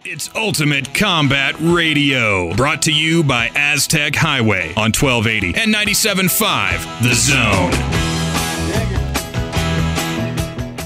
It's Ultimate Combat Radio, brought to you by Aztec Highway on 1280 and 97.5 The Zone.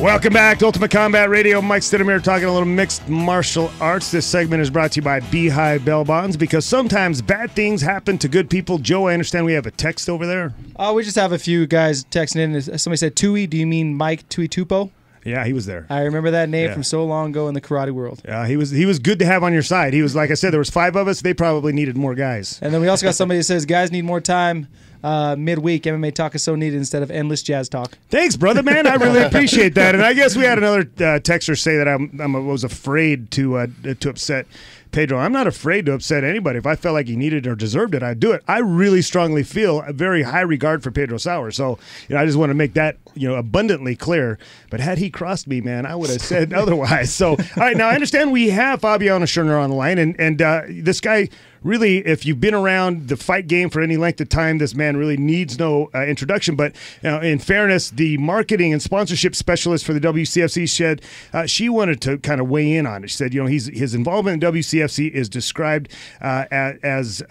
Welcome back to Ultimate Combat Radio. Mike Stidham here talking a little mixed martial arts. This segment is brought to you by Beehive Bell Bonds because sometimes bad things happen to good people. Joe, I understand we have a text over there. We just have a few guys texting in. Somebody said Tui. Do you mean Mike Tui Tupo? Yeah, he was there. I remember that name from so long ago in the karate world. Yeah, he was good to have on your side. He was, like I said, there was 5 of us. They probably needed more guys. And then we also got somebody that says, guys need more time midweek. MMA talk is so needed instead of endless jazz talk. Thanks, brother, man. I really appreciate that. And I guess we had another texter say that I was afraid to upset Pedro. I'm not afraid to upset anybody. If I felt like he needed or deserved it, I'd do it. I really strongly feel a very high regard for Pedro Sauer. So, I just want to make that, abundantly clear. But had he crossed me, man, I would have said otherwise. So, all right, now I understand we have Fabiano Scherner on the line, and this guy really, if you've been around the fight game for any length of time, this man really needs no introduction. But in fairness, the marketing and sponsorship specialist for the WCFC said she wanted to kind of weigh in on it. She said, his involvement in WCFC is described as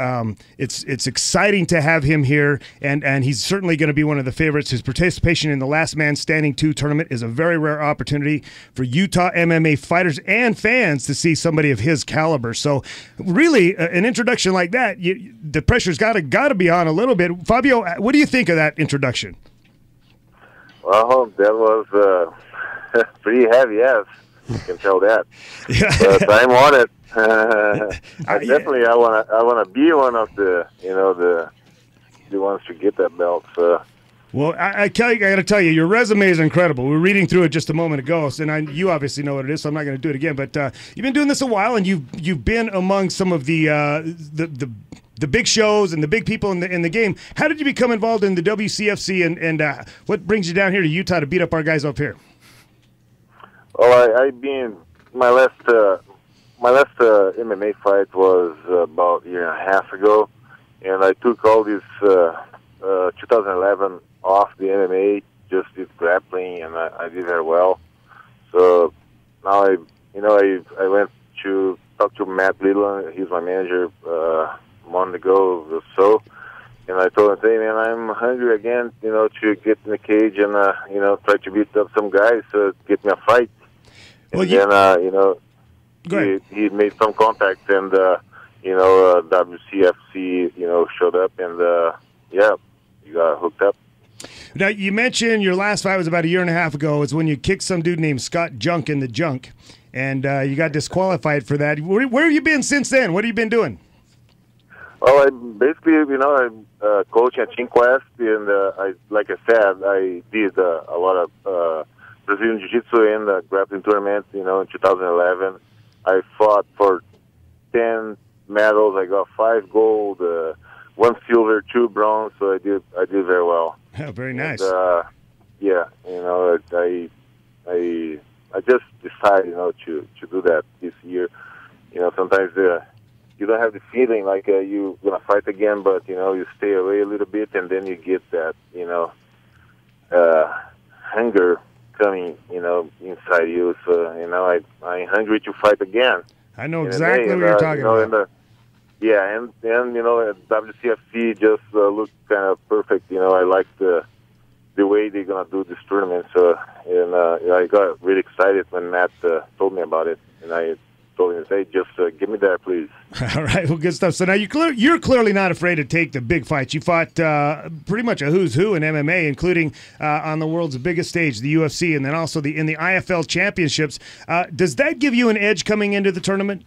it's exciting to have him here, and he's certainly going to be one of the favorites. His participation in the Last Man Standing 2 tournament is a very rare opportunity for Utah MMA fighters and fans to see somebody of his caliber. So really, an introduction like that, the pressure's got to be on a little bit. Fabio, what do you think of that introduction? Well, that was pretty heavy, yes. You can tell that. But I'm on it. Definitely, I want to be one of the the ones to get that belt. So. Well, I got to tell you, your resume is incredible. We were reading through it just a moment ago, and you obviously know what it is, so I'm not going to do it again. But you've been doing this a while, and you've been among some of the big shows and the big people in the game. How did you become involved in the WCFC, and what brings you down here to Utah to beat up our guys up here? Well, I been my last MMA fight was about a year and a half ago, and I took all this 2011 off the MMA, just did grappling, and I did very well. So now I went to talk to Matt Little, he's my manager, a month ago or so, and I told him, hey man, I'm hungry again, to get in the cage and try to beat up some guys to get me a fight. Well, and he made some contact, and WCFC showed up, and you got hooked up. Now, you mentioned your last fight was about a year and a half ago. It's when you kicked some dude named Scott Junk in the junk, and you got disqualified for that. Where have you been since then? What have you been doing? Well, I basically, I'm coaching at Team Quest, and like I said, I did a lot of Brazilian Jiu-Jitsu and the grappling tournament, in 2011. I fought for 10 medals. I got 5 gold, 1 silver, 2 bronze, so I did very well. Yeah, very nice. And, I just decided, to do that this year. Sometimes you don't have the feeling like you're gonna fight again, but you stay away a little bit, and then you get that, hunger coming, inside you. So, I'm hungry to fight again. I know exactly what you're talking about. And WCFC just looked kind of perfect. I like the way they're gonna do this tournament. So, I got really excited when Matt told me about it, and I told him, "Hey, just give me that, please." All right, well, good stuff. So now you're clearly not afraid to take the big fights. You fought pretty much a who's who in MMA, including on the world's biggest stage, the UFC, and then also in the IFL championships. Does that give you an edge coming into the tournament?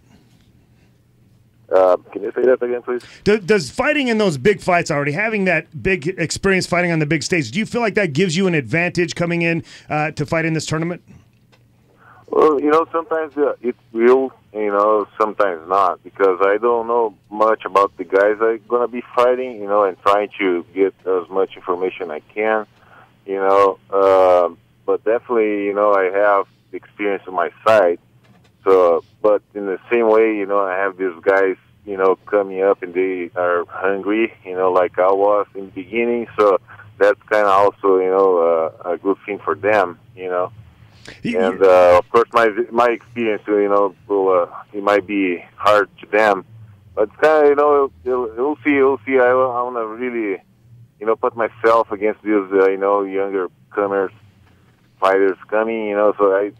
Can you say that again, please? Does fighting in those big fights already, having that big experience fighting on the big stage, do you feel like that gives you an advantage coming in to fight in this tournament? Well, sometimes it will, sometimes not, because I don't know much about the guys I'm going to be fighting, and trying to get as much information I can, but definitely, I have experience on my side. So, but in the same way, I have these guys, coming up, and they are hungry, like I was in the beginning. So that's kind of also, a good thing for them, And of course, my experience, will it might be hard to them, but kind of, we'll see. I want to really, put myself against these, younger comers, fighters coming. So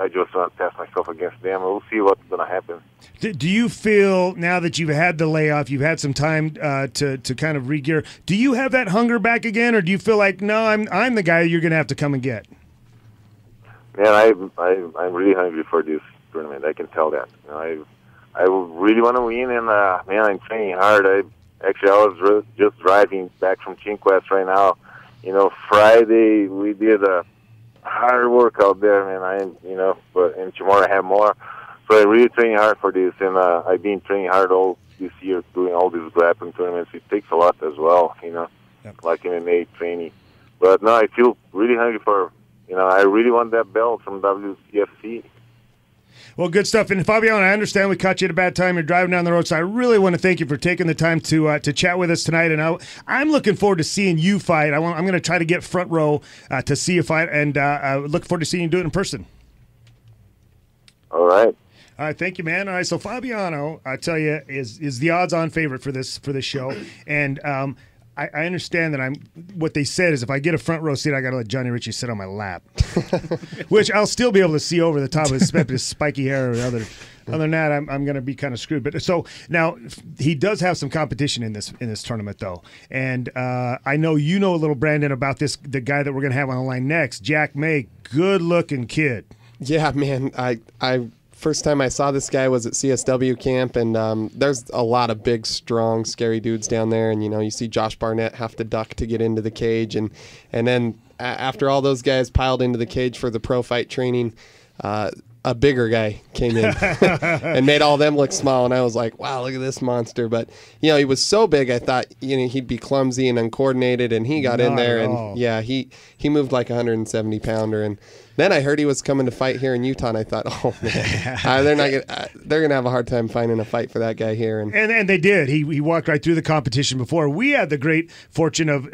I just want to test myself against them. We'll see what's going to happen. Do you feel now that you've had the layoff, you've had some time to kind of re-gear, do you have that hunger back again, or do you feel like, no, I'm the guy you're going to have to come and get? Man, I'm really hungry for this tournament. I can tell that. I really want to win, and man, I'm training hard. I was just driving back from Team Quest right now. Friday we did a hard workout there, man. And tomorrow I have more. So I'm really training hard for this, and I've been training hard all this year, doing all these grappling tournaments. It takes a lot as well, like MMA training. But no, I feel really hungry for. I really want that belt from WCFC. Well, good stuff. And Fabiano, I understand we caught you at a bad time. You're driving down the road, so I really want to thank you for taking the time to chat with us tonight. And I'm looking forward to seeing you fight. I'm going to try to get front row to see you fight, and I look forward to seeing you do it in person. All right. All right, thank you, man. All right, so Fabiano, I tell you, is the odds-on favorite for this show, and I understand that what they said is if I get a front row seat, I got to let Johnny Ritchie sit on my lap, which I'll still be able to see over the top of his spiky hair. Or other than that, I'm going to be kind of screwed. But so now he does have some competition in this tournament, though, and I know a little, Brandon, about the guy that we're going to have on the line next, Jack May, good-looking kid. Yeah, man, I first time I saw this guy was at CSW camp, and there's a lot of big, strong, scary dudes down there. And you see Josh Barnett have to duck to get into the cage, and then after all those guys piled into the cage for the pro fight training, a bigger guy came in and made all them look small. And I was like, wow, look at this monster. But he was so big, I thought he'd be clumsy and uncoordinated, and he got in there, and yeah, he moved like a 170 pounder. And then I heard he was coming to fight here in Utah, and I thought, oh man, they're gonna have a hard time finding a fight for that guy here. And they did. He walked right through the competition before. We had the great fortune of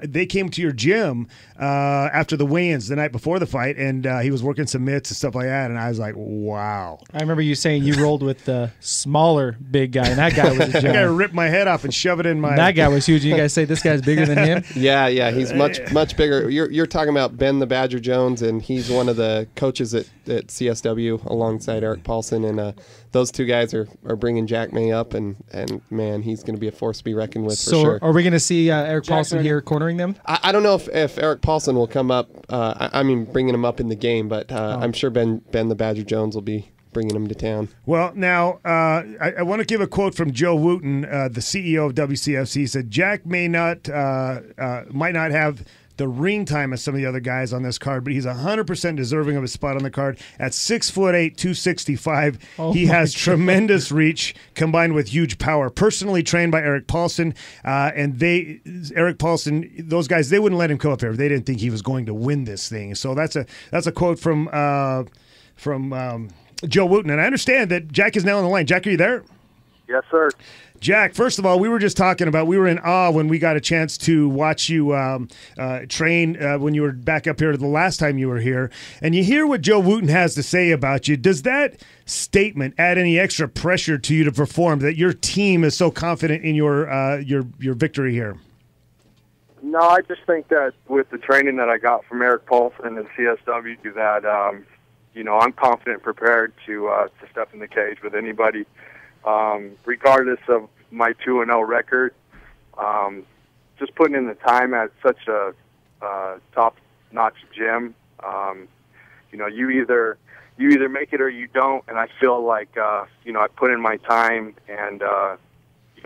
they came to your gym after the weigh-ins the night before the fight, and he was working some mitts and stuff like that. And I was like, wow. I remember you saying you rolled with the smaller big guy, and that guy was a giant. That guy ripped my head off and shoved it in my. That guy was huge. You guys say this guy's bigger than him? Yeah, he's much bigger. You're talking about Ben the Badger Jones, and he's one of the coaches at CSW alongside Eric Paulson, and those two guys are bringing Jack May up, and man, he's going to be a force to be reckoned with for sure. Are we going to see Eric Paulson here cornering them? I don't know if Eric Paulson will come up. I mean, bringing him up in the game, but I'm sure Ben the Badger Jones will be bringing him to town. Well, now I want to give a quote from Joe Wooten, the CEO of WCFC. He said, "Jack might not have the ring time of some of the other guys on this card, but he's 100% deserving of a spot on the card. At 6'8", 265, he has tremendous reach combined with huge power. Personally trained by Eric Paulson, and Eric Paulson, those guys, they wouldn't let him come up here if they didn't think he was going to win this thing. So that's a quote from Joe Wooten, and I understand that Jack is now on the line. Jack, are you there? Yes, sir. Jack, first of all, we were just talking about, we were in awe when we got a chance to watch you train when you were back up here the last time you were here. And you hear what Joe Wooten has to say about you. Does that statement add any extra pressure to you to perform, that your team is so confident in your victory here? No, I just think that with the training that I got from Eric Paulson and CSW, that I'm confident and prepared to step in the cage with anybody. Regardless of my 2-0 record, just putting in the time at such a top-notch gym, you either make it or you don't. And I feel like I put in my time, and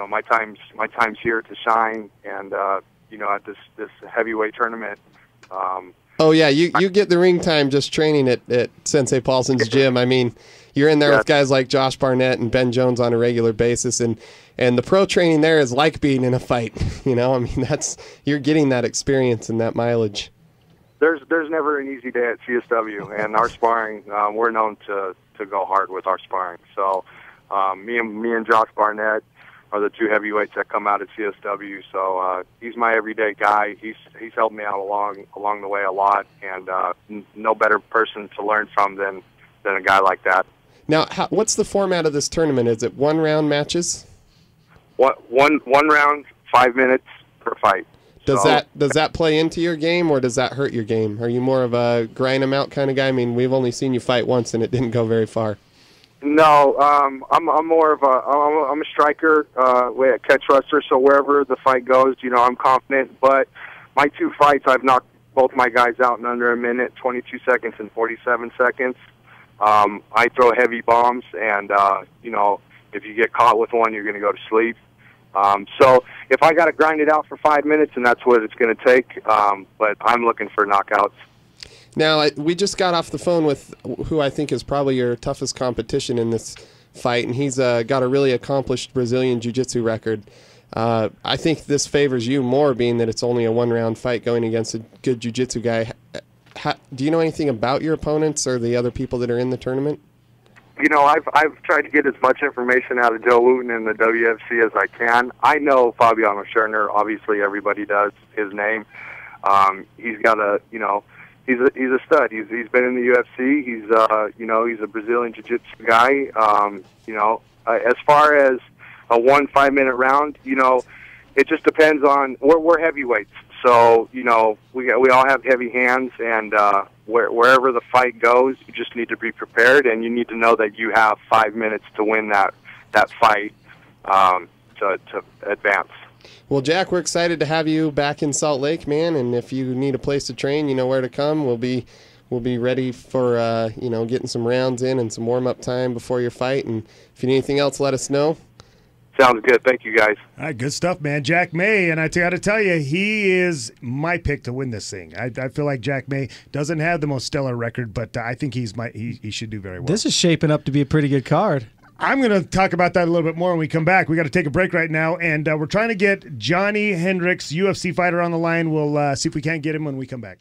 my time's here to shine. And at this heavyweight tournament. Oh yeah, you get the ring time just training at Sensei Paulson's gym. I mean, you're in there with guys like Josh Barnett and Ben Jones on a regular basis, and the pro training there is like being in a fight. I mean, you're getting that experience and that mileage. There's never an easy day at CSW, and our sparring, we're known to go hard with our sparring. So me and Josh Barnett, are the two heavyweights that come out at CSW. So he's my everyday guy. He's helped me out along the way a lot, and no better person to learn from than a guy like that. Now, what's the format of this tournament? Is it one-round matches? One round, 5 minutes per fight. Does that play into your game, or does that hurt your game? Are you more of a grind them out kind of guy? I mean, we've only seen you fight once, and it didn't go very far. No, I'm more of I'm a striker, a catch wrestler. So wherever the fight goes, I'm confident. But my 2 fights, I've knocked both my guys out in under a minute, 22 seconds and 47 seconds. I throw heavy bombs, and if you get caught with one, you're going to go to sleep. So if I got to grind it out for 5 minutes, and that's what it's going to take. But I'm looking for knockouts. Now, we just got off the phone with who I think is probably your toughest competition in this fight, and he's got a really accomplished Brazilian jiu-jitsu record. I think this favors you more, being that it's only a one-round fight going against a good jiu-jitsu guy. Do you know anything about your opponents or the other people that are in the tournament? I've tried to get as much information out of Joe Wooten in the WFC as I can. I know Fabiano Scherner. Obviously, everybody does his name. He's got he's a stud. He's been in the UFC. He's a Brazilian jiu-jitsu guy. As far as a 1 5-minute round, it just depends on we're heavyweights. So we all have heavy hands, and wherever the fight goes, you just need to be prepared, and you need to know that you have 5 minutes to win that fight to advance. Well, Jack, we're excited to have you back in Salt Lake, man. And if you need a place to train, you know where to come. We'll be ready for getting some rounds in and some warm-up time before your fight. And if you need anything else, let us know. Sounds good. Thank you, guys. All right, good stuff, man. Jack May, and I got to tell you, he is my pick to win this thing. I feel like Jack May doesn't have the most stellar record, but I think he should do very well. This is shaping up to be a pretty good card. I'm going to talk about that a little bit more when we come back. We got to take a break right now, and we're trying to get Johnny Hendricks, UFC fighter, on the line. We'll see if we can't get him when we come back.